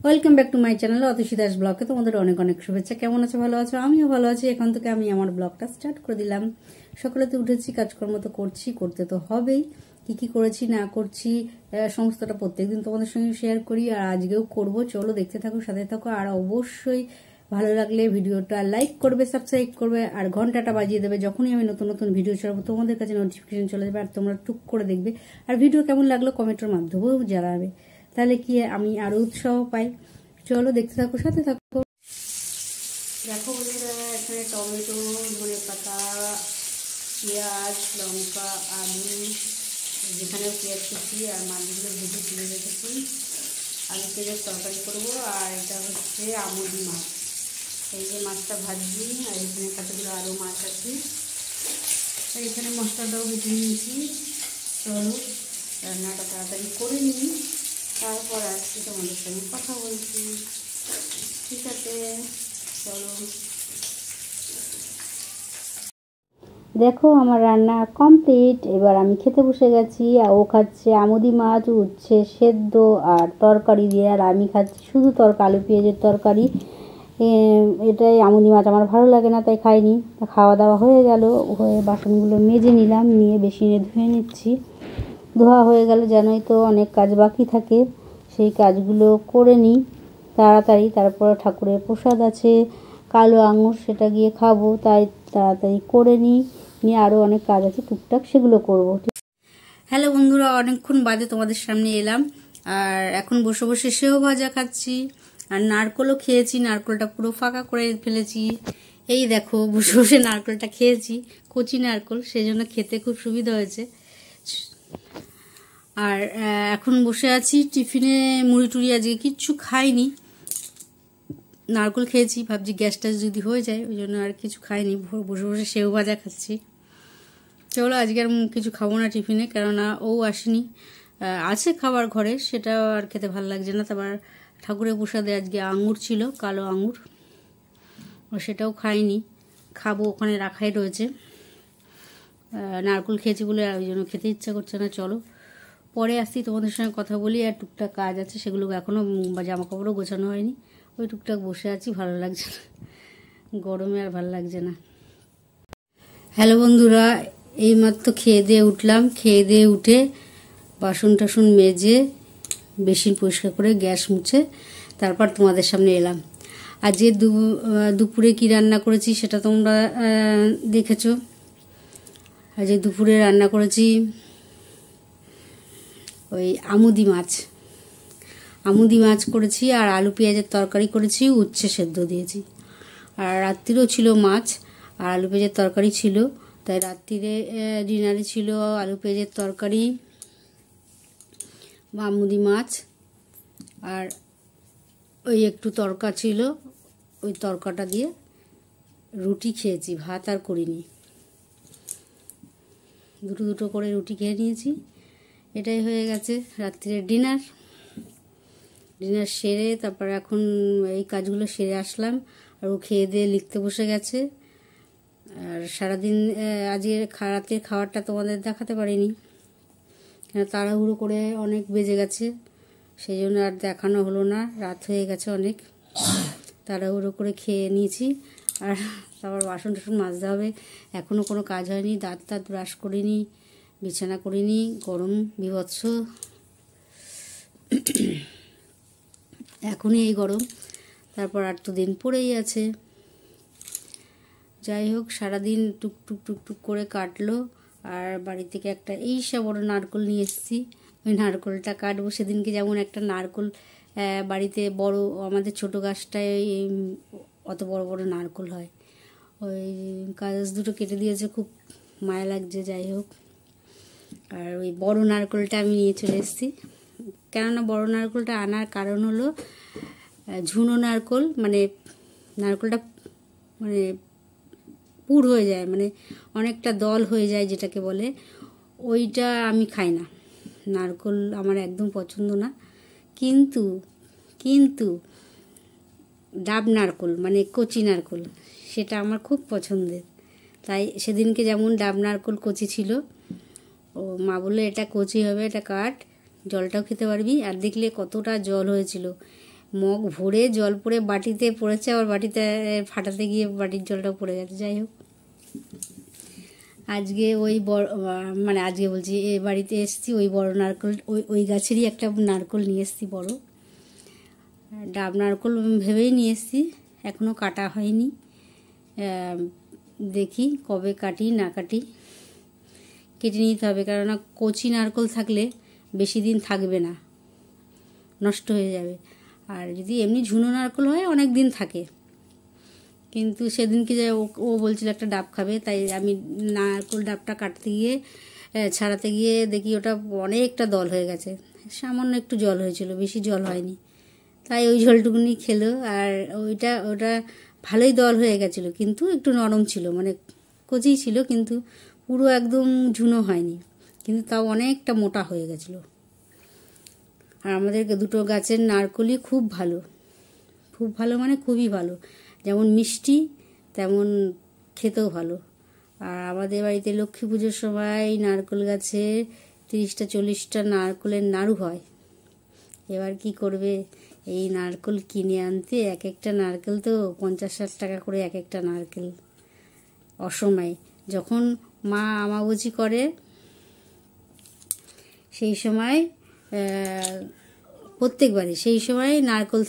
Welcome back to my channel Atasi Das ব্লগে তোমাদের অনেক অনেক শুভেচ্ছা। কেমন আছো? ভালো আছো? আমিও ভালো আছি। এখন থেকে আমি আমার ব্লগটা স্টার্ট করে দিলাম। সকালেতে উঠেছি, কাজকর্ম তো করতে তো হবেই। কি কি করেছি না করছি সমস্তটা প্রত্যেকদিন তোমাদের সঙ্গে শেয়ার করি, আর আজকেও করব। চলো দেখতে থাকো, সাথে থাকো, আর অবশ্যই ভালো লাগলে ভিডিওটা লাইক করবে, সাবস্ক্রাইব করবে, আর ঘন্টাটা বাজিয়ে দেবে। যখনই আমি নতুন নতুন ভিডিও ছাড়বো তোমাদের কাছে নোটিফিকেশন চলে যাবে, আর তোমরা টুক করে দেখবে। আর ভিডিও কেমন লাগলো কমেন্টের মাধ্যমেও জানাবে, তাহলে কি আমি আরো উৎসাহ পাই। চলো দেখতে থাকো, সাথে থাকো। দেখো বন্ধুরা, এখানে টমেটো, ধনে পাতা, পেঁয়াজ, লঙ্কা, আলু, যেখানে পেঁয়াজ কুচি আর মাছগুলো ভেজে তুলে রেখেছি। আলু পেঁয়াজের তরকারি করবো। আর এটা হচ্ছে আমুদি মাছ। এই যে মাছটা ভাজছি, আর এখানে কতগুলো আরও মাছ আছে। আর এখানে মশলাটাও ভেজে নিয়েছি। চলো রান্নাটা তাড়াতাড়ি করে নিই, তারপর আসছি তোমাদের সঙ্গে কথা বলছি। ঠিক আছে, চলো। দেখো আমার রান্না কমপ্লিট। এবার আমি খেতে বসে গেছি, আর ও খাচ্ছে আমুদি মাছ, উচ্ছে সেদ্ধ আর তরকারি দিয়ে, আর আমি খাচ্ছি শুধু আলু পেঁয়াজের তরকারি। এটাই আমুদি মাছ আমার ভালো লাগে না, তাই খাইনি। খাওয়া দাওয়া হয়ে গেল, হয়ে বাসনগুলো মেজে নিলাম, নিয়ে বেসিনে ধুয়ে নিচ্ছি। ধোয়া হয়ে গেল, জানোই তো অনেক কাজ বাকি থাকে, সেই কাজগুলো করে নিই তাড়াতাড়ি। তারপর ঠাকুরের প্রসাদ আছে কালো আঙুর, সেটা গিয়ে খাবো, তাই তাড়াতাড়ি করে নিই। নিয়ে আরও অনেক কাজ আছে টুকটাক, সেগুলো করবো। হ্যালো বন্ধুরা, অনেকক্ষণ বাদে তোমাদের সামনে এলাম। আর এখন বসে বসে সেও ভাজা খাচ্ছি, আর নারকলও খেয়েছি। নারকলটা পুরো ফাঁকা করে ফেলেছি। এই দেখো বসে বসে নারকলটা খেয়েছি, কচি নারকল, সেই জন্য খেতে খুব সুবিধা হয়েছে। আর এখন বসে আছি, টিফিনে মুড়ি টুড়ি আজকে কিচ্ছু খাইনি, নারকল খেয়েছি। ভাবছি গ্যাসটা যদি হয়ে যায়, ওই জন্য আর কিছু খাইনি, বসে বসে সেও ভাজা খাচ্ছি। চলো আজকে আর কিছু খাবো না টিফিনে, কেননা ও আসেনি। আছে খাবার ঘরে, সেটা আর খেতে ভালো লাগছে না। তারপর ঠাকুরের প্রসাদে আজকে আঙুর ছিল, কালো আঙুর, ও সেটাও খাইনি, খাবো, ওখানে রাখাই রয়েছে। নারকল খেয়েছি বলে ওই জন্য খেতে ইচ্ছা করছে না। চলো পরে আসছি, তোমাদের সঙ্গে কথা বলি। আর টুকটাক কাজ আছে, সেগুলো এখনও জামা কাপড়ও গোছানো হয়নি। ওই টুকটাক বসে আছি, ভালো লাগছে না, গরমে আর ভালো লাগছে না। হ্যালো বন্ধুরা, এইমাত্র খেয়ে দিয়ে উঠলাম। খেয়ে দিয়ে উঠে বাসন টাসন মেজে বেসিন পরিষ্কার করে গ্যাস মুছে তারপর তোমাদের সামনে এলাম। আজকে দুপুরে কি রান্না করেছি সেটা তোমরা দেখেছো। আজকে দুপুরে রান্না করেছি ওই আমুদি মাছ করেছি, আর আলু পেঁয়াজের তরকারি করেছি, উচ্ছে সেদ্ধ দিয়েছি। আর রাত্রিরেও ছিল মাছ আর আলু পেঁয়াজের তরকারি ছিল, তাই রাত্রিরে ডিনারে ছিল আলু পেঁয়াজের তরকারি, আমুদি মাছ, আর ওই একটু তরকা ছিল, ওই তরকাটা দিয়ে রুটি খেয়েছি, ভাত আর করিনি। দুটো করে রুটি খেয়ে নিয়েছি। এটাই হয়ে গেছে রাত্রিরের ডিনার সেরে তারপর এখন এই কাজগুলো সেরে আসলাম, আর ও খেয়ে দিয়ে লিখতে বসে গেছে। আর সারাদিন আজকে রাতের খাবারটা তোমাদের দেখাতে পারিনি, তাড়াহুড়ো করে অনেক বেজে গেছে, সেই জন্য আর দেখানো হলো না। রাত হয়ে গেছে অনেক, তাড়াহুড়ো করে খেয়ে নিয়েছি। আর তারপর বাসন টাসন মাজতে হবে, এখনও কোনো কাজ হয়নি, দাঁত ব্রাশ করিনি, বিছানা করিনি, গরম বীভৎস, এখনই এই গরম, তারপর আর তো দিন পড়েই আছে। যাই হোক, সারাদিন টুকটুক করে কাটলো। আর বাড়ি থেকে একটা এইসা বড় নারকল নিয়ে এসেছি, ওই নারকলটা কাটবো। সেদিনকে যেমন একটা নারকল বাড়িতে বড়, আমাদের ছোট গাছটায় অত বড় বড় নারকল হয়, ওই গাছ দুটো কেটে দিয়েছে, খুব মায়া লাগছে। যাই হোক, আর ওই বড় নারকলটা আমি নিয়ে চলে এসেছি। কেননা বড় নারকলটা আনার কারণ হলো ঝুনো নারকল, মানে নারকলটা মানে পুর হয়ে যায়, মানে অনেকটা দল হয়ে যায় যেটাকে বলে, ওইটা আমি খাই না। নারকল আমার একদম পছন্দ না। কিন্তু ডাব নারকল মানে কচি নারকল, সেটা আমার খুব পছন্দের। তাই সেদিনকে যেমন ডাব নারকল কচি ছিল, ও মা বললো এটা কচি হবে, এটা কাট, জলটাও খেতে পারবি। আর দেখলে কতটা জল হয়েছিল, মগ ভরে জল পড়ে বাটিতে পড়েছে, আবার বাটিতে ফাটাতে গিয়ে বাটির জলটাও পড়ে গেছে। যাই হোক, আজকে ওই বড় মানে আজকে বলছি এ বাড়িতে এসেছি, ওই বড় নারকেল ওই গাছেরই একটা নারকেল নিয়ে এসেছি, বড় ডাব নারকেল ভেবেই নিয়ে এসেছি, এখনও কাটা হয়নি। দেখি কবে কাটি না কাটি, কেটে নিতে হবে, কেননা কচি নারকেল থাকলে বেশি দিন থাকবে না, নষ্ট হয়ে যাবে। আর যদি এমনি ঝুনো নারকেল হয় অনেক দিন থাকে। কিন্তু সেদিনকে যে ও বলছিল একটা ডাব খাবে, তাই আমি নারকেল ডাবটা কাটতে গিয়ে ছাড়াতে গিয়ে দেখি ওটা অনেকটা দল হয়ে গেছে, সামান্য একটু জল হয়েছিল, বেশি জল হয়নি। তাই ওই জলটুকুনি খেলো। আর ওটা ভালোই দল হয়ে গেছিলো, কিন্তু একটু নরম ছিল, মানে কচি ছিল, কিন্তু পুরো একদম ঝুনো হয়নি, কিন্তু তাও অনেকটা মোটা হয়ে গেছিলো। আর আমাদের দুটো গাছের নারকেলই খুব ভালো, খুব ভালো মানে খুবই ভালো, যেমন মিষ্টি তেমন খেতেও ভালো। আর আমাদের বাড়িতে লক্ষ্মী পুজোর সময় নারকেল গাছে 30টা 40টা নারকেলের নাড়ু হয়। এবার কি করবে, এই নারকেল কিনে আনতে এক একটা নারকেল তো 50-60 টাকা করে এক একটা নারকেল। অসময়ে যখন মা আমাবুচি করে সেই সময় প্রত্যেকবারই সেই সময় নারকেল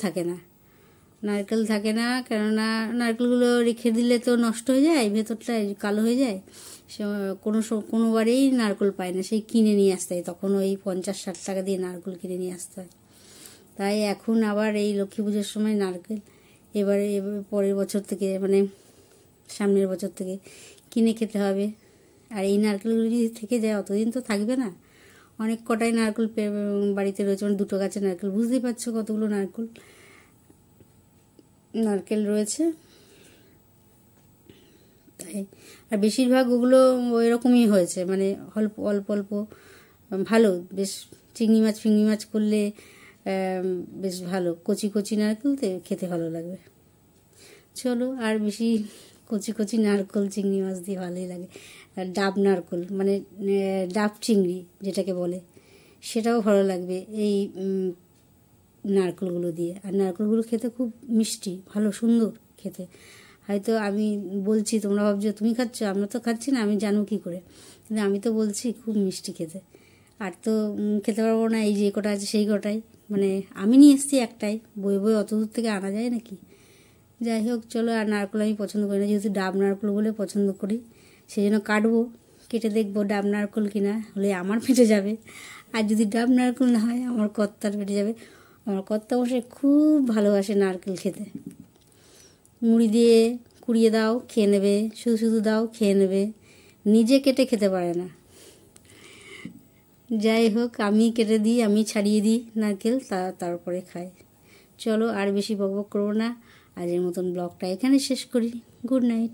থাকে না, কেননা নারকেলগুলো রেখে দিলে তো নষ্ট হয়ে যায়, ভেতরটা কালো হয়ে যায়। কোনোবারেই নারকেল পায় না, সেই কিনে নিয়ে আসতে হয়, তখন ওই 50-60 টাকা দিয়ে নারকেল কিনে নিয়ে আসতে হয়। তাই এখন আবার এই লক্ষ্মী পুজোর সময় নারকেল এবারে পরের বছর থেকে, মানে সামনের বছর থেকে কিনে খেতে হবে। আর এই নারকেলগুলো যদি থেকে যায় অতদিন তো থাকবে না, অনেক কটাই নারকেল বাড়িতে রয়েছে, মানে দুটো গাছের নারকেল, বুঝতেই পারছো কতগুলো নারকেল রয়েছে। তাই আর বেশিরভাগ ওগুলো ওই রকমই হয়েছে, মানে অল্প অল্প ভালো, বেশ চিংড়ি মাছ করলে বেশ ভালো, কচি নারকেলতে খেতে ভালো লাগবে। চলো, আর বেশি কচি নারকেল চিংড়ি মাছ দিয়ে ভালোই লাগে। আর ডাব নারকেল মানে ডাব চিংড়ি যেটাকে বলে, সেটাও ভালো লাগবে এই নারকেলগুলো দিয়ে। আর নারকেলগুলো খেতে খুব মিষ্টি, ভালো সুন্দর খেতে। হয়তো আমি বলছি, তোমরা ভাবছো তুমি খাচ্ছ, আমরা তো খাচ্ছি না, আমি জানো কী করে, কিন্তু আমি তো বলছি খুব মিষ্টি খেতে। আর তো খেতে পারবো না, এই যে কটা আছে সেই কটাই, মানে আমি নিয়ে এসেছি একটাই, বই অত দূর থেকে আনা যায় নাকি। যাই হোক, চলো। আর নারকেল আমি পছন্দ করি না, যেহেতু ডাব নারকেল বলে পছন্দ করি, সেই জন্য কাটবো, কেটে দেখবো ডাব নারকেল কিনা হলে আমার পেটে যাবে, আর যদি ডাব নারকেল না হয় আমার কর্তার পেটে যাবে। আমার কর্তা বসে খুব ভালোবাসে নারকেল খেতে, মুড়ি দিয়ে কুড়িয়ে দাও খেয়ে নেবে, শুধু দাও খেয়ে নেবে, নিজে কেটে খেতে পারে না। যাই হোক, আমি কেটে দিই, আমি ছাড়িয়ে দিই নারকেল, তারপরে খাই। চলো, আর বেশি বকবক করবো না, আজের মতন ব্লগটা এখানে শেষ করি। Good night.